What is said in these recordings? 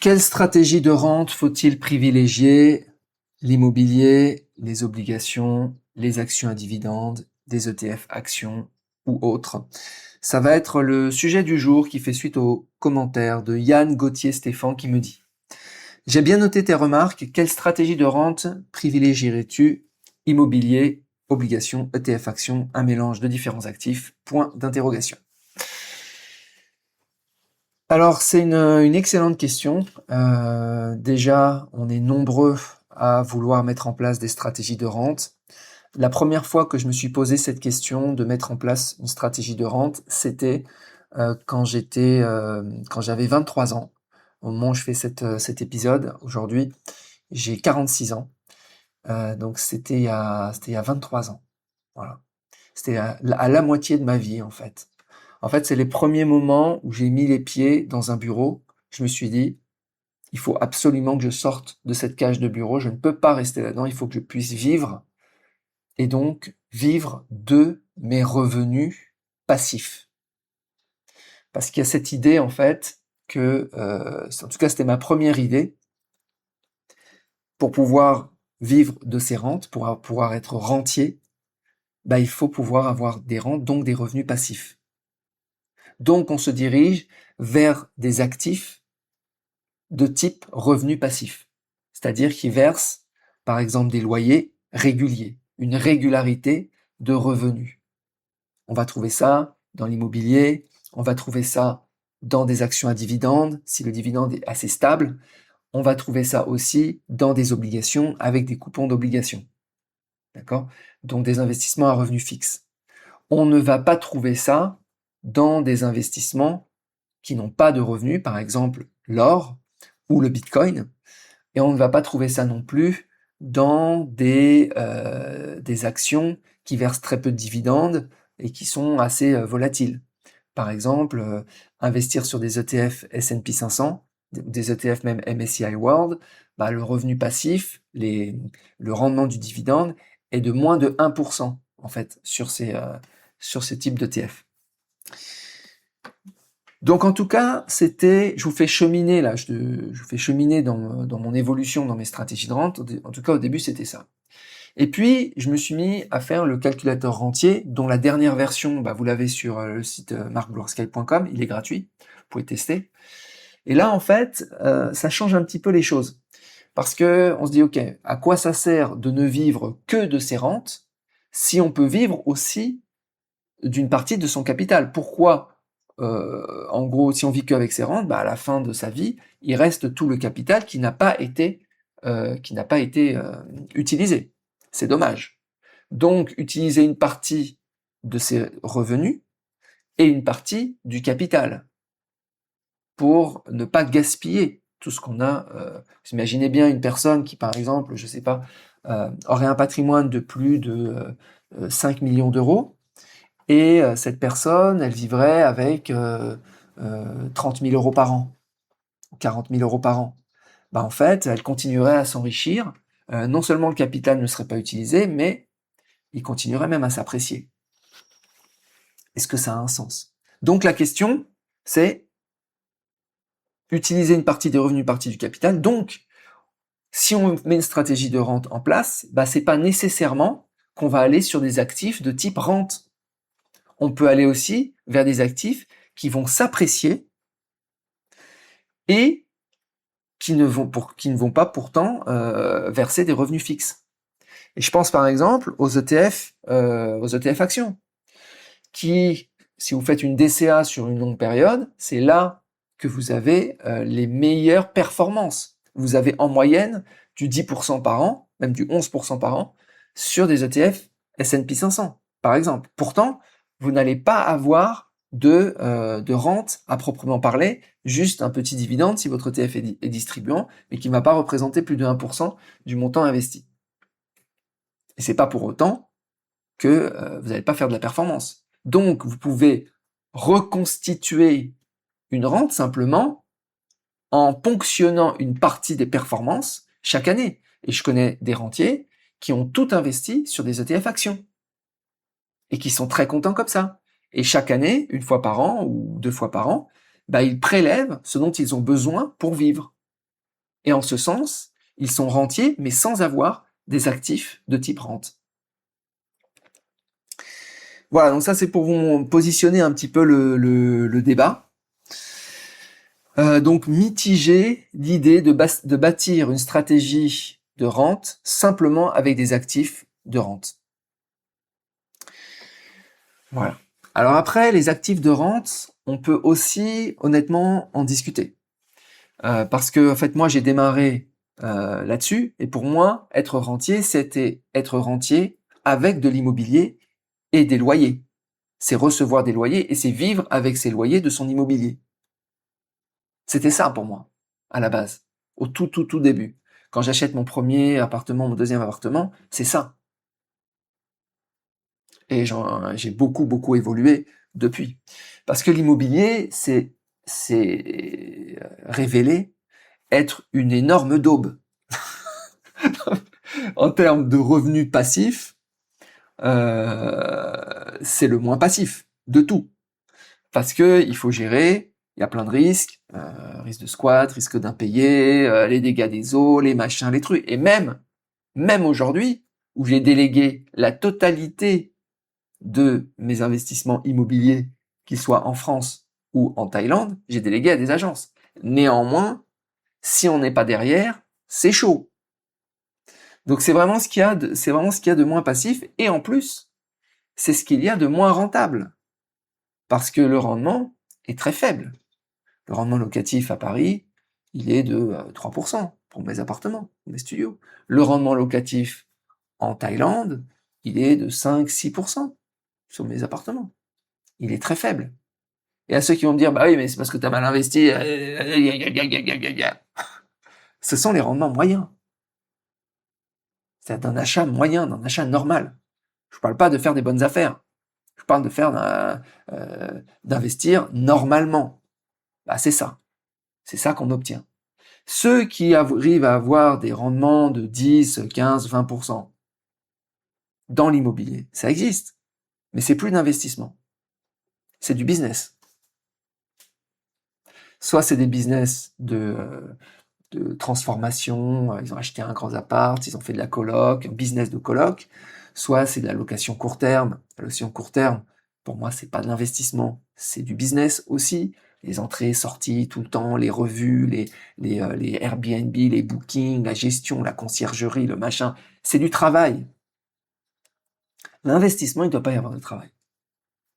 Quelle stratégie de rente faut-il privilégier? L'immobilier, les obligations, les actions à dividendes, des ETF actions ou autres? Ça va être le sujet du jour qui fait suite aux commentaires de Yann Gauthier-Stéphane qui me dit: j'ai bien noté tes remarques, quelle stratégie de rente privilégierais-tu? Immobilier, obligations, ETF actions, un mélange de différents actifs, point d'interrogation. Alors, c'est une excellente question. Déjà, on est nombreux à vouloir mettre en place des stratégies de rente. La première fois que je me suis posé cette question de mettre en place une stratégie de rente, c'était quand j'avais 23 ans. Au moment où je fais cet épisode, aujourd'hui, j'ai 46 ans. Donc c'était il y a 23 ans. Voilà. C'était à la moitié de ma vie, en fait. En fait, c'est les premiers moments où j'ai mis les pieds dans un bureau. Je me suis dit, il faut absolument que je sorte de cette cage de bureau. Je ne peux pas rester là-dedans. Il faut que je puisse vivre. Et donc, vivre de mes revenus passifs. Parce qu'il y a cette idée, en fait, en tout cas, c'était ma première idée, pour pouvoir vivre de ces rentes, pour pouvoir être rentier, bah, il faut pouvoir avoir des rentes, donc des revenus passifs. Donc, on se dirige vers des actifs de type revenu passif, c'est-à-dire qui versent, par exemple, des loyers réguliers, une régularité de revenus. On va trouver ça dans l'immobilier, on va trouver ça dans des actions à dividendes, si le dividende est assez stable, on va trouver ça aussi dans des obligations avec des coupons d'obligations. D'accord? Donc des investissements à revenus fixes. On ne va pas trouver ça dans des investissements qui n'ont pas de revenus, par exemple l'or ou le bitcoin, et on ne va pas trouver ça non plus dans des actions qui versent très peu de dividendes et qui sont assez volatiles. Par exemple, investir sur des ETF S&P 500, des ETF même MSCI World, bah, le revenu passif, le rendement du dividende est de moins de 1% en fait sur ces types d'ETF. Donc en tout cas, je vous fais cheminer là, je vous fais cheminer dans mon évolution, dans mes stratégies de rente. En tout cas, au début, c'était ça. Et puis, je me suis mis à faire le calculateur rentier, dont la dernière version, bah, vous l'avez sur le site markblursky.com, il est gratuit, vous pouvez tester. Et là, en fait, ça change un petit peu les choses. Parce que on se dit, ok, à quoi ça sert de ne vivre que de ses rentes si on peut vivre aussi d'une partie de son capital? Pourquoi, en gros, si on vit qu'avec ses rentes, bah, à la fin de sa vie, il reste tout le capital qui n'a pas été utilisé. C'est dommage. Donc, utiliser une partie de ses revenus et une partie du capital pour ne pas gaspiller tout ce qu'on a. Vous imaginez bien une personne qui, par exemple, je sais pas, aurait un patrimoine de plus de 5 millions d'euros, et cette personne, elle vivrait avec 30 000 euros par an, 40 000 euros par an. Bah, en fait, elle continuerait à s'enrichir. Non seulement le capital ne serait pas utilisé, mais il continuerait même à s'apprécier. Est-ce que ça a un sens? Donc la question, c'est utiliser une partie des revenus, une partie du capital. Donc, si on met une stratégie de rente en place, bah, c'est pas nécessairement qu'on va aller sur des actifs de type rente. On peut aller aussi vers des actifs qui vont s'apprécier et qui ne vont pas pourtant verser des revenus fixes. Et je pense par exemple aux ETF actions, qui, si vous faites une DCA sur une longue période, c'est là que vous avez les meilleures performances. Vous avez en moyenne du 10% par an, même du 11% par an, sur des ETF S&P 500, par exemple. Pourtant, vous n'allez pas avoir de rente à proprement parler, juste un petit dividende si votre ETF est distribuant, mais qui ne va pas représenter plus de 1% du montant investi. Et c'est pas pour autant que vous n'allez pas faire de la performance. Donc, vous pouvez reconstituer une rente simplement en ponctionnant une partie des performances chaque année. Et je connais des rentiers qui ont tout investi sur des ETF actions et qui sont très contents comme ça. Et chaque année, une fois par an ou 2 fois par an, bah, ils prélèvent ce dont ils ont besoin pour vivre. Et en ce sens, ils sont rentiers, mais sans avoir des actifs de type rente. Voilà, donc ça c'est pour vous positionner un petit peu le débat. Donc mitiger l'idée de bâtir une stratégie de rente simplement avec des actifs de rente. Voilà. Alors après, les actifs de rente, on peut aussi honnêtement en discuter. Parce que en fait, moi j'ai démarré là-dessus, et pour moi, être rentier, c'était être rentier avec de l'immobilier et des loyers. C'est recevoir des loyers et c'est vivre avec ces loyers de son immobilier. C'était ça pour moi, à la base, au tout début. Quand j'achète mon premier appartement, mon deuxième appartement, c'est ça. Et j'ai beaucoup évolué depuis. Parce que l'immobilier, c'est révélé être une énorme daube. En termes de revenus passifs, c'est le moins passif de tout. Parce que il faut gérer, il y a plein de risques, risque de squat, risque d'impayé, les dégâts des eaux, les machins, les trucs. Et même aujourd'hui, où j'ai délégué la totalité de mes investissements immobiliers, qu'ils soient en France ou en Thaïlande, j'ai délégué à des agences. Néanmoins, si on n'est pas derrière, c'est chaud. Donc c'est vraiment ce qu'il y a de moins passif, et en plus, c'est ce qu'il y a de moins rentable. Parce que le rendement est très faible. Le rendement locatif à Paris, il est de 3% pour mes appartements, mes studios. Le rendement locatif en Thaïlande, il est de 5-6% sur mes appartements. Il est très faible. Et à ceux qui vont me dire, bah oui, mais c'est parce que tu as mal investi. Ce sont les rendements moyens. C'est d'un achat moyen, d'un achat normal. Je ne parle pas de faire des bonnes affaires. Je parle de faire d'investir normalement. Bah, c'est ça. C'est ça qu'on obtient. Ceux qui arrivent à avoir des rendements de 10, 15, 20% dans l'immobilier, ça existe. Mais c'est plus d'investissement. C'est du business. Soit c'est des business de transformation, ils ont acheté un grand appart, ils ont fait de la coloc, un business de coloc, soit c'est de la location court terme. La location court terme, pour moi, c'est pas de l'investissement, c'est du business aussi. Les entrées, sorties, tout le temps, les revues, les Airbnb, les bookings, la gestion, la conciergerie, le machin, c'est du travail. L'investissement, il ne doit pas y avoir de travail.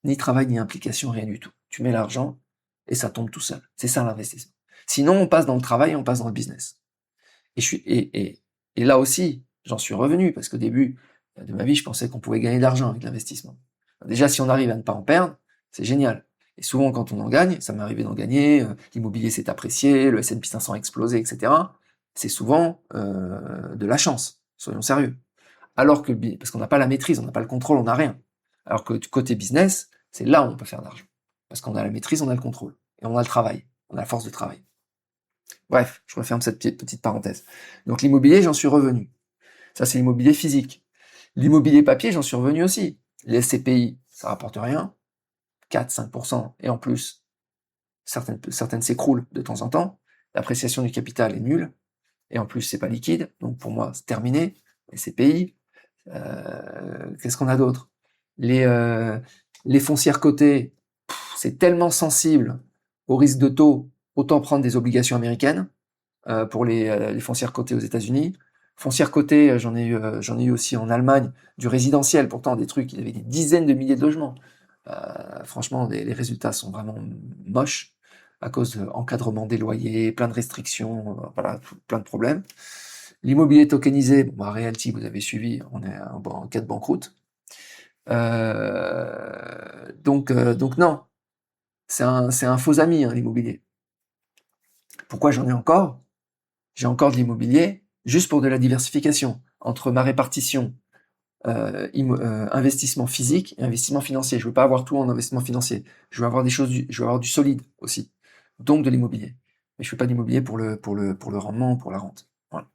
Ni travail, ni implication, rien du tout. Tu mets l'argent et ça tombe tout seul. C'est ça l'investissement. Sinon, on passe dans le travail, on passe dans le business. Et là aussi, j'en suis revenu, parce qu'au début de ma vie, je pensais qu'on pouvait gagner de l'argent avec l'investissement. Déjà, si on arrive à ne pas en perdre, c'est génial. Et souvent, quand on en gagne, ça m'est arrivé d'en gagner, l'immobilier s'est apprécié, le S&P 500 a explosé, etc. C'est souvent de la chance, soyons sérieux. Alors que, parce qu'on n'a pas la maîtrise, on n'a pas le contrôle, on n'a rien. Alors que du côté business, c'est là où on peut faire de l'argent. Parce qu'on a la maîtrise, on a le contrôle. Et on a le travail, on a la force de travail. Bref, je referme cette petite parenthèse. Donc l'immobilier, j'en suis revenu. Ça, c'est l'immobilier physique. L'immobilier papier, j'en suis revenu aussi. Les SCPI, ça rapporte rien. 4-5%. Et en plus, certaines s'écroulent de temps en temps. L'appréciation du capital est nulle. Et en plus, c'est pas liquide. Donc pour moi, c'est terminé. Les SCPI. Qu'est-ce qu'on a d'autre les foncières cotées, c'est tellement sensible au risque de taux, autant prendre des obligations américaines pour les foncières cotées aux États-Unis. Foncières cotées, j'en ai eu aussi en Allemagne, du résidentiel, pourtant des trucs, il y avait des dizaines de milliers de logements. Franchement, les résultats sont vraiment moches à cause de l'encadrement des loyers, plein de restrictions, voilà, plein de problèmes. L'immobilier tokenisé, bon, Realty, vous avez suivi, on est en cas de banqueroute. Donc non, c'est un faux ami, hein, l'immobilier. Pourquoi j'en ai encore? J'ai encore de l'immobilier juste pour de la diversification entre ma répartition investissement physique et investissement financier. Je veux pas avoir tout en investissement financier. Je veux avoir je veux avoir du solide aussi, donc de l'immobilier. Mais je fais pas d'immobilier pour le rendement, pour la rente. Voilà.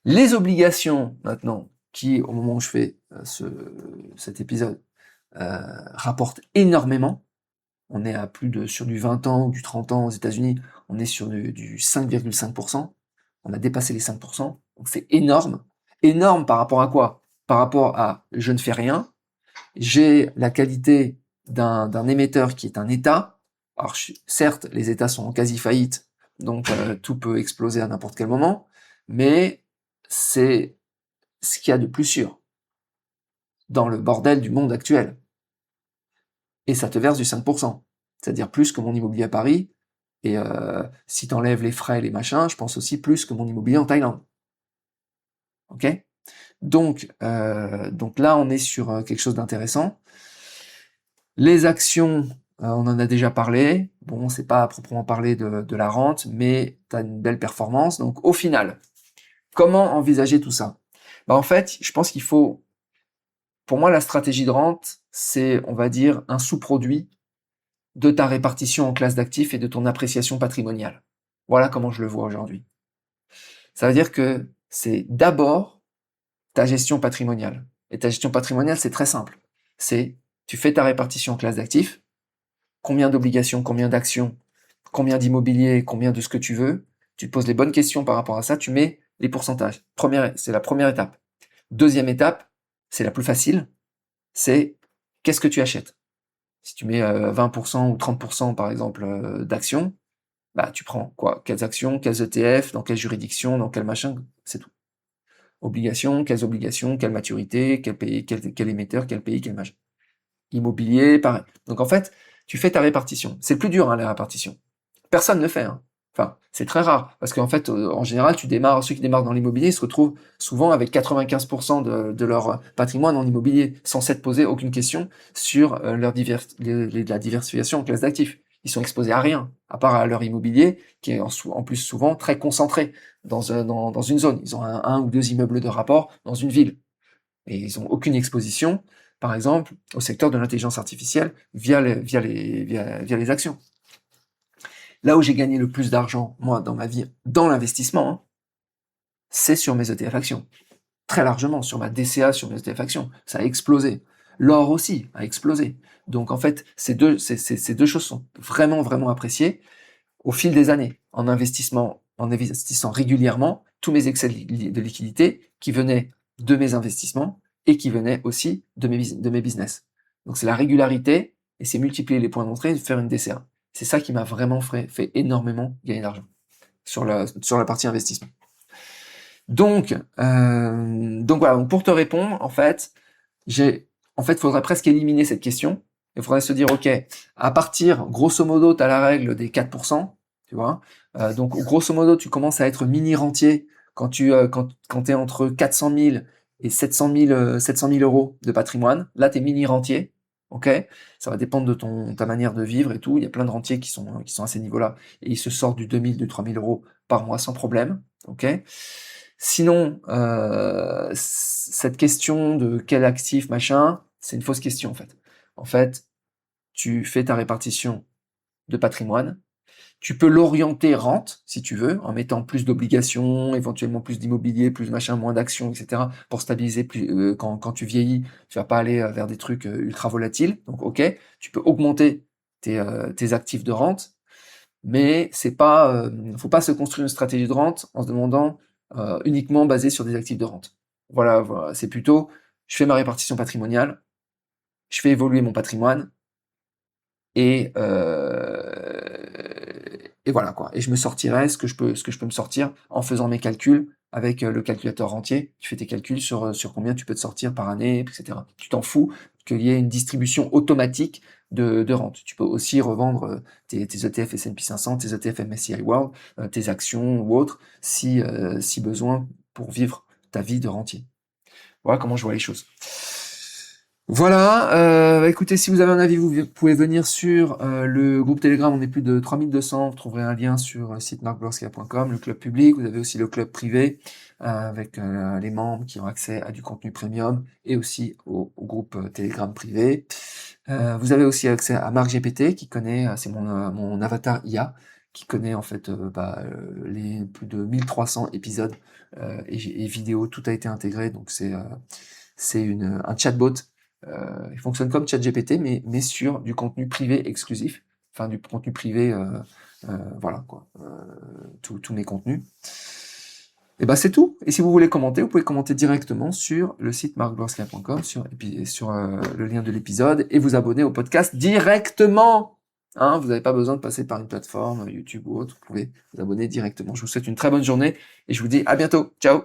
Les obligations maintenant, qui au moment où je fais cet épisode rapportent énormément. On est à sur du 20 ans ou du 30 ans aux États-Unis, on est sur du 5,5%. On a dépassé les 5%, donc c'est énorme. Énorme par rapport à quoi? Par rapport à je ne fais rien, j'ai la qualité d'un émetteur qui est un État. Alors certes, les États sont en quasi-faillite, donc tout peut exploser à n'importe quel moment, mais c'est ce qu'il y a de plus sûr dans le bordel du monde actuel. Et ça te verse du 5%, c'est-à-dire plus que mon immobilier à Paris, et si t'enlèves les frais et les machins, je pense aussi plus que mon immobilier en Thaïlande. Ok? Donc là, on est sur quelque chose d'intéressant. Les actions, on en a déjà parlé. Bon, c'est pas à proprement parler de la rente, mais tu as une belle performance. Donc, au final, comment envisager tout ça? Bah, en fait, je pense qu'il faut, pour moi, la stratégie de rente, c'est, on va dire, un sous-produit de ta répartition en classe d'actifs et de ton appréciation patrimoniale. Voilà comment je le vois aujourd'hui. Ça veut dire que c'est d'abord ta gestion patrimoniale. Et ta gestion patrimoniale, c'est très simple. C'est, tu fais ta répartition en classe d'actifs, combien d'obligations, combien d'actions, combien d'immobilier, combien de ce que tu veux. Tu te poses les bonnes questions par rapport à ça, tu mets les pourcentages. C'est la première étape. Deuxième étape, c'est la plus facile, c'est qu'est-ce que tu achètes. Si tu mets 20% ou 30% par exemple d'actions, bah tu prends quoi? Quelles actions, quels ETF, dans quelle juridiction, dans quel machin, c'est tout. Obligations, quelle maturité, quel pays, quel émetteur, quel pays, quel machin. Immobilier, pareil. Donc en fait, tu fais ta répartition. C'est le plus dur, hein, la répartition. Personne ne le fait, hein. Enfin, c'est très rare, parce qu'en fait, en général, ceux qui démarrent dans l'immobilier se retrouvent souvent avec 95% de leur patrimoine en immobilier, sans s'être posé aucune question sur la diversification en classe d'actifs. Ils sont exposés à rien, à part à leur immobilier, qui est en plus souvent très concentré dans une zone. Ils ont un ou deux immeubles de rapport dans une ville. Et ils ont aucune exposition, par exemple, au secteur de l'intelligence artificielle via les actions. Là où j'ai gagné le plus d'argent, moi, dans ma vie, dans l'investissement, hein, c'est sur mes ETF actions. Très largement, sur ma DCA, sur mes ETF actions. Ça a explosé. L'or aussi a explosé. Donc, en fait, ces deux choses sont vraiment, vraiment appréciées au fil des années. En investissant régulièrement, tous mes excès de liquidité qui venaient de mes investissements et qui venaient aussi de mes business. Donc, c'est la régularité et c'est multiplier les points d'entrée et faire une DCA. C'est ça qui m'a vraiment fait énormément gagner d'argent sur la partie investissement. Donc voilà. Donc pour te répondre, en fait, faudrait presque éliminer cette question. Il faudrait se dire, ok, à partir, grosso modo, tu as la règle des 4%, tu vois. Donc grosso modo, tu commences à être mini rentier quand t'es entre 400 000 et 700 000 euros de patrimoine. Là, t'es mini rentier. Ok, ça va dépendre de ta manière de vivre et tout. Il y a plein de rentiers qui sont à ces niveaux-là et ils se sortent du 2000, de 3000 euros par mois sans problème. Ok. Sinon, cette question de quel actif, machin, c'est une fausse question en fait. En fait, tu fais ta répartition de patrimoine. Tu peux l'orienter rente, si tu veux, en mettant plus d'obligations, éventuellement plus d'immobilier, plus machin, moins d'actions, etc. pour stabiliser plus, quand tu vieillis, tu vas pas aller vers des trucs ultra volatiles. Donc, ok, tu peux augmenter tes actifs de rente, mais faut pas se construire une stratégie de rente en se demandant uniquement basée sur des actifs de rente. Voilà, c'est plutôt, je fais ma répartition patrimoniale, je fais évoluer mon patrimoine, et voilà quoi. Et je me sortirai ce que je peux me sortir en faisant mes calculs avec le calculateur rentier. Tu fais tes calculs sur combien tu peux te sortir par année, etc. Tu t'en fous qu'il y ait une distribution automatique de rente. Tu peux aussi revendre tes ETF S&P 500, tes ETF MSCI World, tes actions ou autres, si besoin, pour vivre ta vie de rentier. Voilà comment je vois les choses. Voilà, écoutez, si vous avez un avis, vous pouvez venir sur le groupe Telegram, on est plus de 3200, vous trouverez un lien sur le site marcborska.com, le club public, vous avez aussi le club privé, avec les membres qui ont accès à du contenu premium, et aussi au groupe Telegram privé. Vous avez aussi accès à Marc GPT, qui connaît, c'est mon avatar IA, qui connaît en fait les plus de 1300 épisodes et vidéos, tout a été intégré, donc c'est un chatbot. Il fonctionne comme ChatGPT, mais sur du contenu privé exclusif, enfin du contenu privé, voilà quoi, tous mes contenus. Et ben c'est tout. Et si vous voulez commenter, vous pouvez commenter directement sur le site marcborska.com, sur le lien de l'épisode, et vous abonner au podcast directement. Hein, vous n'avez pas besoin de passer par une plateforme, YouTube ou autre. Vous pouvez vous abonner directement. Je vous souhaite une très bonne journée et je vous dis à bientôt. Ciao!